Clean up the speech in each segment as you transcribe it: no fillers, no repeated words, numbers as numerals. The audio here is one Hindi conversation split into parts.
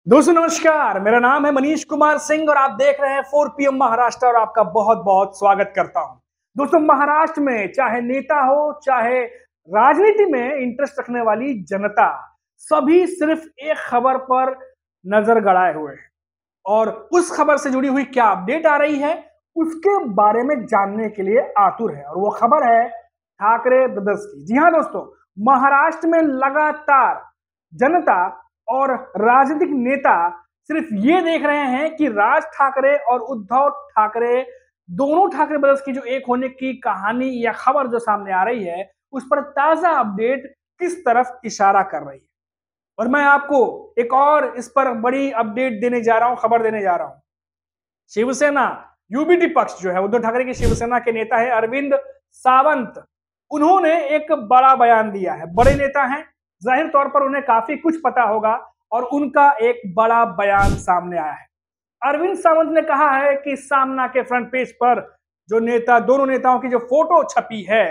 दोस्तों नमस्कार, मेरा नाम है मनीष कुमार सिंह और आप देख रहे हैं 4 PM महाराष्ट्र और आपका बहुत बहुत स्वागत करता हूं। दोस्तों महाराष्ट्र में चाहे नेता हो चाहे राजनीति में इंटरेस्ट रखने वाली जनता, सभी सिर्फ एक खबर पर नजर गड़ाए हुए हैं और उस खबर से जुड़ी हुई क्या अपडेट आ रही है उसके बारे में जानने के लिए आतुर है और वो खबर है ठाकरे ब्रदर्स की। जी हाँ दोस्तों, महाराष्ट्र में लगातार जनता और राजनीतिक नेता सिर्फ ये देख रहे हैं कि राज ठाकरे और उद्धव ठाकरे, दोनों ठाकरे ब्रदर्स की जो एक होने की कहानी या खबर जो सामने आ रही है उस पर ताजा अपडेट किस तरफ इशारा कर रही है। और मैं आपको एक और इस पर बड़ी अपडेट देने जा रहा हूं, खबर देने जा रहा हूं। शिवसेना यूबीटी पक्ष जो है, उद्धव ठाकरे की शिवसेना के नेता है अरविंद सावंत, उन्होंने एक बड़ा बयान दिया है। बड़े नेता हैं, जाहिर तौर पर उन्हें काफी कुछ पता होगा और उनका एक बड़ा बयान सामने आया है। अरविंद सावंत ने कहा है कि सामना के फ्रंट पेज पर जो नेता, दोनों नेताओं की जो फोटो छपी है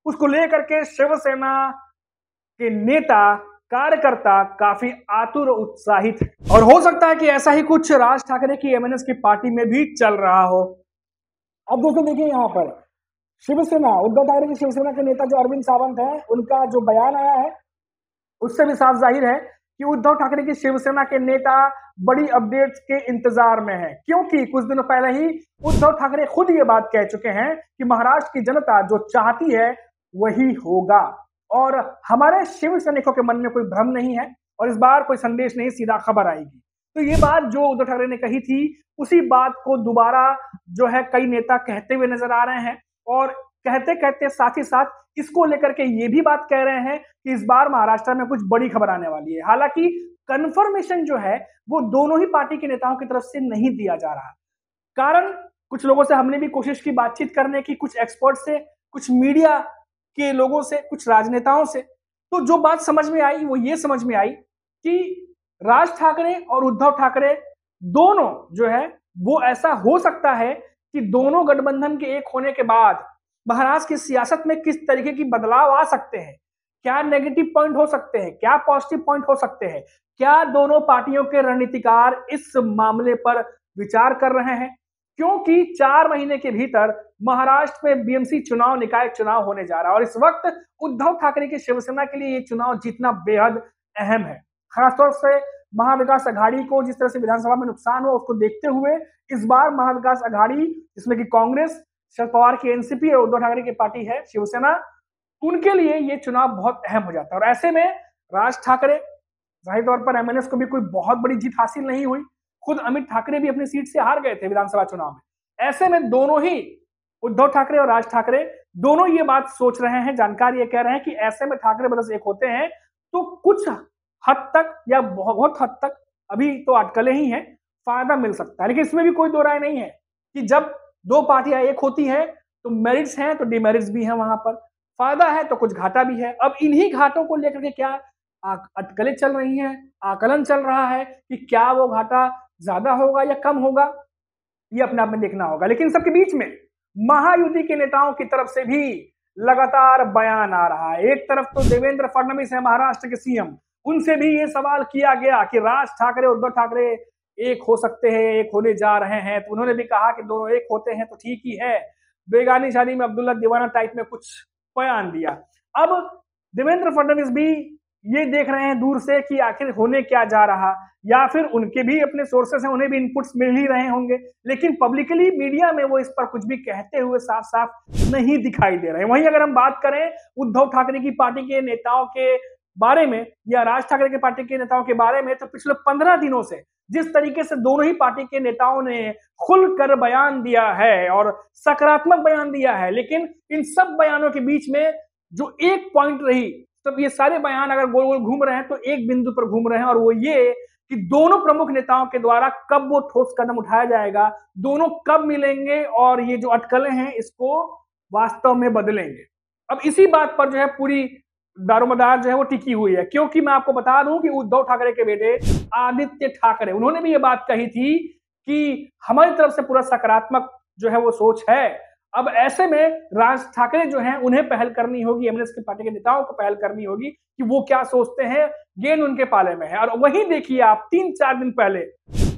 उसको लेकर के शिवसेना के नेता कार्यकर्ता काफी आतुर उत्साहित है और हो सकता है कि ऐसा ही कुछ राज ठाकरे की एमएनएस की पार्टी में भी चल रहा हो। अब दोस्तों देखिए, यहाँ पर शिवसेना, उद्धव ठाकरे की शिवसेना के नेता जो अरविंद सावंत है, उनका जो बयान आया है उससे भी साफ जाहिर है कि उद्धव ठाकरे की शिवसेना के नेता बड़ी अपडेट्स के इंतजार में हैं, क्योंकि कुछ दिनों पहले ही उद्धव ठाकरे खुद ये बात कह चुके हैं कि महाराष्ट्र की जनता जो चाहती है वही होगा और हमारे शिव सैनिकों के मन में कोई भ्रम नहीं है और इस बार कोई संदेश नहीं, सीधा खबर आएगी। तो ये बात जो उद्धव ठाकरे ने कही थी उसी बात को दोबारा जो है कई नेता कहते हुए नजर आ रहे हैं और कहते कहते साथ ही साथ इसको लेकर के ये भी बात कह रहे हैं कि इस बार महाराष्ट्र में कुछ बड़ी खबर आने वाली है। हालांकि कंफर्मेशन जो है वो दोनों ही पार्टी के नेताओं की तरफ से नहीं दिया जा रहा। कारण कुछ लोगों से हमने भी कोशिश की बातचीत करने की, कुछ एक्सपर्ट से, कुछ मीडिया के लोगों से, कुछ राजनेताओं से, तो जो बात समझ में आई वो ये समझ में आई कि राज ठाकरे और उद्धव ठाकरे दोनों जो है वो ऐसा हो सकता है कि दोनों गठबंधन के एक होने के बाद महाराष्ट्र की सियासत में किस तरीके की बदलाव आ सकते हैं, क्या नेगेटिव पॉइंट हो सकते हैं, क्या पॉजिटिव पॉइंट हो सकते हैं, क्या दोनों पार्टियों के रणनीतिकार इस मामले पर विचार कर रहे हैं, क्योंकि 4 महीने के भीतर महाराष्ट्र में बीएमसी चुनाव, निकाय चुनाव होने जा रहा है और इस वक्त उद्धव ठाकरे की शिवसेना के लिए ये चुनाव जीतना बेहद अहम है। खासतौर से महाविकास अघाड़ी को जिस तरह से विधानसभा में नुकसान हुआ उसको देखते हुए इस बार महाविकास अघाड़ी, जिसमें कि कांग्रेस, शरद पवार की एनसीपी और उद्धव ठाकरे की पार्टी है शिवसेना, उनके लिए ये चुनाव बहुत अहम हो जाता है। और ऐसे में राज ठाकरे, जाहिर तौर पर एमएनएस को भी कोई बहुत बड़ी जीत हासिल नहीं हुई, खुद अमित ठाकरे भी अपनी सीट से हार गए थे विधानसभा चुनाव में। ऐसे में दोनों ही, उद्धव ठाकरे और राज ठाकरे, दोनों ये बात सोच रहे हैं, जानकार ये कह रहे हैं कि ऐसे में ठाकरे ब्रदर्स एक होते हैं तो कुछ हद तक या बहुत हद तक, अभी तो अटकलें ही हैं, फायदा मिल सकता है। लेकिन इसमें भी कोई दो राय नहीं है कि जब दो पार्टियां एक होती हैं तो मेरिट्स हैं तो डिमेरिट्स भी हैं, वहां पर फायदा है तो कुछ घाटा भी है। अब इन्हीं घाटों को लेकर के क्या अटकलें चल रही हैं, आकलन चल रहा है कि क्या वो घाटा ज्यादा होगा या कम होगा, ये अपने आप में देखना होगा। लेकिन सबके बीच में महायुति के नेताओं की तरफ से भी लगातार बयान आ रहा है। एक तरफ तो देवेंद्र फडणवीस है महाराष्ट्र के सीएम, उनसे भी ये सवाल किया गया कि राज ठाकरे, उद्धव ठाकरे एक हो सकते हैं, एक होने जा रहे हैं, तो उन्होंने भी कहा कि दोनों एक होते हैं तो ठीक ही है। बेगानी शादी में अब्दुल्ला दीवाना टाइप में कुछ बयान दिया। अब देवेंद्र फडणवीस भी ये देख रहे हैं दूर से कि आखिर होने क्या जा रहा, या फिर उनके भी अपने सोर्सेस हैं, उन्हें भी इनपुट्स मिल ही रहे होंगे, लेकिन पब्लिकली मीडिया में वो इस पर कुछ भी कहते हुए साफ साफ नहीं दिखाई दे रहे हैं। वहीं अगर हम बात करें उद्धव ठाकरे की पार्टी के नेताओं के बारे में या राज ठाकरे की पार्टी के नेताओं के बारे में, तो पिछले 15 दिनों से जिस तरीके से दोनों ही पार्टी के नेताओं ने खुलकर बयान दिया है और सकारात्मक बयान दिया है, लेकिन इन सब बयानों के बीच में जो एक पॉइंट रही, तब ये सारे बयान अगर गोल गोल घूम रहे हैं तो एक बिंदु पर घूम रहे हैं और वो ये कि दोनों प्रमुख नेताओं के द्वारा कब वो ठोस कदम उठाया जाएगा, दोनों कब मिलेंगे और ये जो अटकलें हैं इसको वास्तव में बदलेंगे। अब इसी बात पर जो है पूरी दारोमदार जो है वो टिकी हुई है, क्योंकि मैं आपको बता दूं कि उद्धव ठाकरे के बेटे आदित्य ठाकरे, उन्होंने भी ये बात कही थी कि हमारी तरफ से पूरा सकारात्मक जो है वो सोच है अब ऐसे में राज ठाकरे जो हैं उन्हें पहल करनी होगी, एमएनएस की पार्टी के नेताओं को पहल करनी होगी कि वो क्या सोचते हैं, गेंद उनके पाले में है। और वहीं देखिए आप 3-4 दिन पहले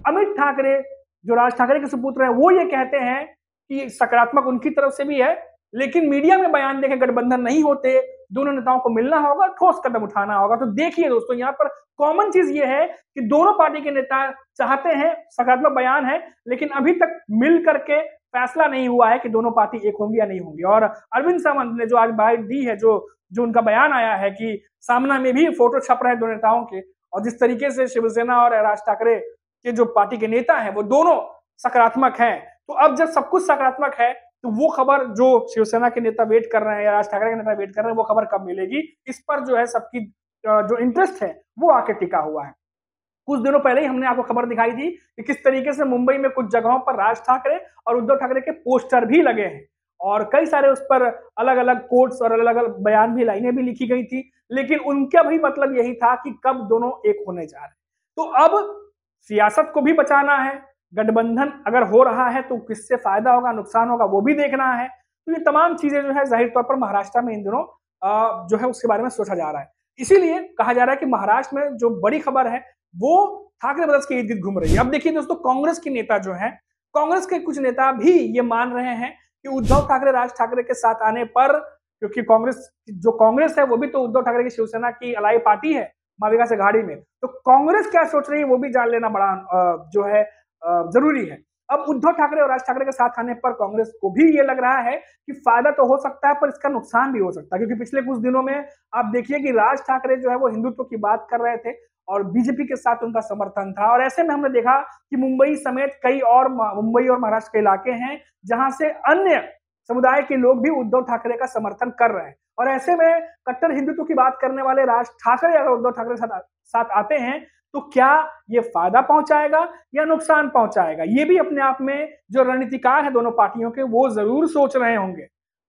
अमित ठाकरे जो राज ठाकरे के सुपुत्र हैं वो ये कहते हैं कि सकारात्मक उनकी तरफ से भी है, लेकिन मीडिया में बयान देके गठबंधन नहीं होते, दोनों नेताओं को मिलना होगा, ठोस कदम उठाना होगा। तो देखिए दोस्तों, यहाँ पर कॉमन चीज ये है कि दोनों पार्टी के नेता चाहते हैं, सकारात्मक बयान है, लेकिन अभी तक मिल करके फैसला नहीं हुआ है कि दोनों पार्टी एक होंगी या नहीं होंगी। और अरविंद सावंत ने जो आज बाइट दी है, जो उनका बयान आया है कि सामना में भी फोटो छप रहे हैं दोनों नेताओं के, और जिस तरीके से शिवसेना और राज ठाकरे के जो पार्टी के नेता हैं वो दोनों सकारात्मक हैं, तो अब जब सब कुछ सकारात्मक है तो वो खबर जो शिवसेना के नेता वेट कर रहे हैं या राज ठाकरे के नेता वेट कर रहे हैं, वो खबर कब मिलेगी, इस पर जो है सबकी जो इंटरेस्ट है वो आके टिका हुआ है। कुछ दिनों पहले ही हमने आपको खबर दिखाई थी कि किस तरीके से मुंबई में कुछ जगहों पर राज ठाकरे और उद्धव ठाकरे के पोस्टर भी लगे हैं और कई सारे उस पर अलग अलग कोट्स और अलग अलग बयान भी, लाइनें भी लिखी गई थी, लेकिन उनका भी मतलब यही था कि कब दोनों एक होने जा रहे हैं। तो अब सियासत को भी बचाना है, गठबंधन अगर हो रहा है तो किससे फायदा होगा, नुकसान होगा, वो भी देखना है। तो ये तमाम चीजें जो है जाहिर तौर पर महाराष्ट्र में इन दिनों जो है उसके बारे में सोचा जा रहा है। इसीलिए कहा जा रहा है कि महाराष्ट्र में जो बड़ी खबर है वो ठाकरे ब्रदर्स के इर्द गिर्द घूम रही है। अब देखिए दोस्तों, कांग्रेस के नेता जो है, कांग्रेस के कुछ नेता भी ये मान रहे हैं कि उद्धव ठाकरे राज ठाकरे के साथ आने पर, क्योंकि कांग्रेस है वो भी तो उद्धव ठाकरे की शिवसेना की अलाई पार्टी है महाविकास आघाड़ी में, तो कांग्रेस क्या सोच रही है वो भी जान लेना बड़ा जो है जरूरी है। अब उद्धव ठाकरे और राज ठाकरे के साथ आने पर कांग्रेस को भी ये लग रहा है कि फायदा तो हो सकता है पर इसका नुकसान भी हो सकता है, क्योंकि पिछले कुछ दिनों में आप देखिए कि राज ठाकरे जो है वो हिंदुत्व की बात कर रहे थे और बीजेपी के साथ उनका समर्थन था। और ऐसे में हमने देखा कि मुंबई समेत कई और मुंबई और महाराष्ट्र के इलाके हैं जहां से अन्य समुदाय के लोग भी उद्धव ठाकरे का समर्थन कर रहे हैं। और ऐसे में कट्टर हिंदुत्व की बात करने वाले राज ठाकरे अगर उद्धव ठाकरे के साथ आते हैं तो क्या ये फायदा पहुंचाएगा या नुकसान पहुंचाएगा, ये भी अपने आप में जो रणनीतिकार है दोनों पार्टियों के वो जरूर सोच रहे होंगे।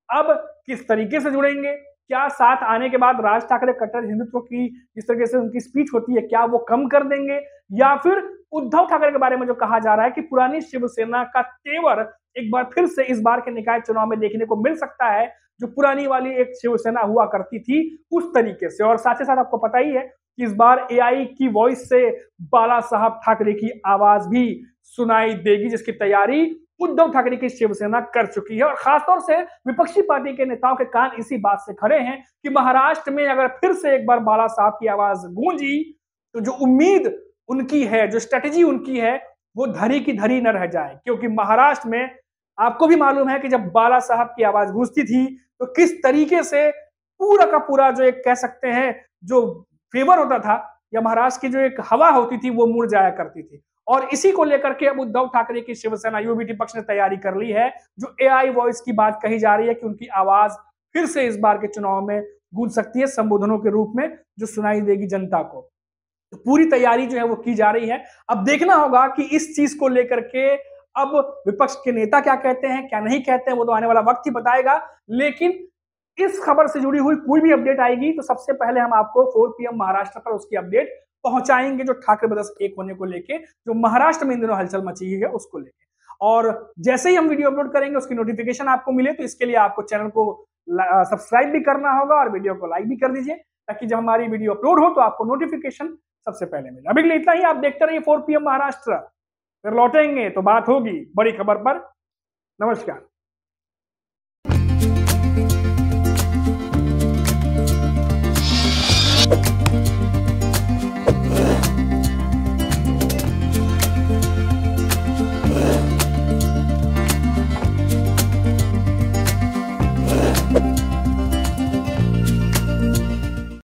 अब किस तरीके से जुड़ेंगे, क्या साथ आने के बाद राज ठाकरे कट्टर हिंदुत्व की जिस तरीके से उनकी स्पीच होती है क्या वो कम कर देंगे, या फिर उद्धव ठाकरे के बारे में जो कहा जा रहा है कि पुरानी शिवसेना का तेवर एक बार फिर से इस बार के निकाय चुनाव में देखने को मिल सकता है, जो पुरानी वाली एक शिवसेना हुआ करती थी उस तरीके से। और साथ ही साथ आपको पता ही है कि इस बार एआई की वॉइस से बाला साहब ठाकरे की आवाज भी सुनाई देगी, जिसकी तैयारी उद्धव ठाकरे की शिवसेना कर चुकी है। और खासतौर से विपक्षी पार्टी के नेताओं के कान इसी बात से खड़े हैं कि महाराष्ट्र में अगर फिर से एक बार बाला साहब की आवाज गूंजी तो जो उम्मीद उनकी है, जो स्ट्रेटेजी उनकी है, वो धरी की धरी न रह जाए। क्योंकि महाराष्ट्र में आपको भी मालूम है कि जब बाला साहब की आवाज गूंजती थी तो किस तरीके से पूरा का पूरा जो एक कह सकते हैं जो फेवर होता था या महाराष्ट्र की जो एक हवा होती थी वो मुड़ जाया करती थी। और इसी को लेकर के अब उद्धव ठाकरे की शिवसेना यूबीटी पक्ष ने तैयारी कर ली है, जो एआई वॉइस की बात कही जा रही है कि उनकी आवाज फिर से इस बार के चुनाव में गूंज सकती है संबोधनों के रूप में, जो सुनाई देगी जनता को। तो पूरी तैयारी जो है वो की जा रही है। अब देखना होगा कि इस चीज को लेकर के अब विपक्ष के नेता क्या कहते हैं क्या नहीं कहते हैं, वो तो आने वाला वक्त ही बताएगा। लेकिन इस खबर से जुड़ी हुई कोई भी अपडेट आएगी तो सबसे पहले हम आपको 4 PM महाराष्ट्र पर उसकी अपडेट पहुंचाएंगे, जो ठाकरे ब्रदर्स एक होने को लेके जो महाराष्ट्र में इन दिनों हलचल मची है उसको लेके। और जैसे ही हम वीडियो अपलोड करेंगे उसकी नोटिफिकेशन आपको मिले, तो इसके लिए आपको चैनल को सब्सक्राइब भी करना होगा और वीडियो को लाइक भी कर दीजिए, ताकि जब हमारी वीडियो अपलोड हो तो आपको नोटिफिकेशन सबसे पहले मिले। अभी के लिए इतना ही, आप देखते रहिए 4 PM महाराष्ट्र। फिर लौटेंगे तो बात होगी बड़ी खबर पर। नमस्कार।